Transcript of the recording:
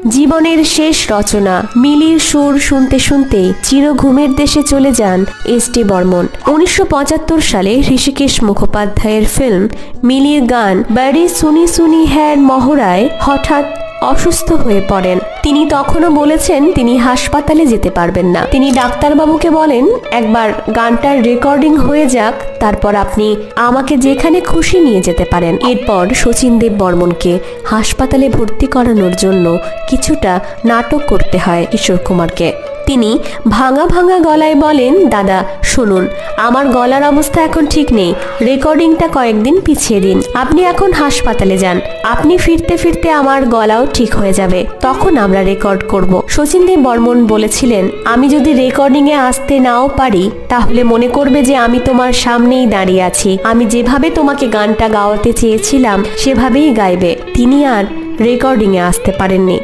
জীবনের শেষ রচনা মিলির সুর শুনতে শুনতে চির ঘুমের দেশে চলে যান এস.টি. বর্মন। 1975 সালে ঋষিকেশ মুখোপাধ্যায়ের ফিল্ম মিলির গান বাড়ি সুনি সুনি হ্যার মহড়ায় হঠাৎ অসুস্থ হয়ে পড়েন। তিনি তখনও বলেছেন তিনি হাসপাতালে যেতে পারবেন না। তিনি ডাক্তারবাবুকে বলেন, একবার গানটার রেকর্ডিং হয়ে যাক, তারপর আপনি আমাকে যেখানে খুশি নিয়ে যেতে পারেন। এরপর শচীন দেব বর্মনকে হাসপাতালে ভর্তি করানোর জন্য কিছুটা নাটক করতে হয় কিশোর কুমারকে। তিনি ভাঙা ভাঙা গলায় বলেন, দাদা শুনুন, আমার গলার অবস্থা এখন ঠিক নেই, রেকর্ডিংটা কয়েকদিন পিছিয়ে দিন, আপনি এখন হাসপাতালে যান, আপনি ফিরতে ফিরতে আমার গলাও ঠিক হয়ে যাবে, তখন আমরা রেকর্ড করব। শচীন দেব বর্মন বলেছিলেন, আমি যদি রেকর্ডিংয়ে আসতে নাও পারি তাহলে মনে করবে যে আমি তোমার সামনেই দাঁড়িয়ে আছি, আমি যেভাবে তোমাকে গানটা গাওয়াতে চেয়েছিলাম সেভাবেই গাইবে। তিনি আর রেকর্ডিংয়ে আসতে পারেননি।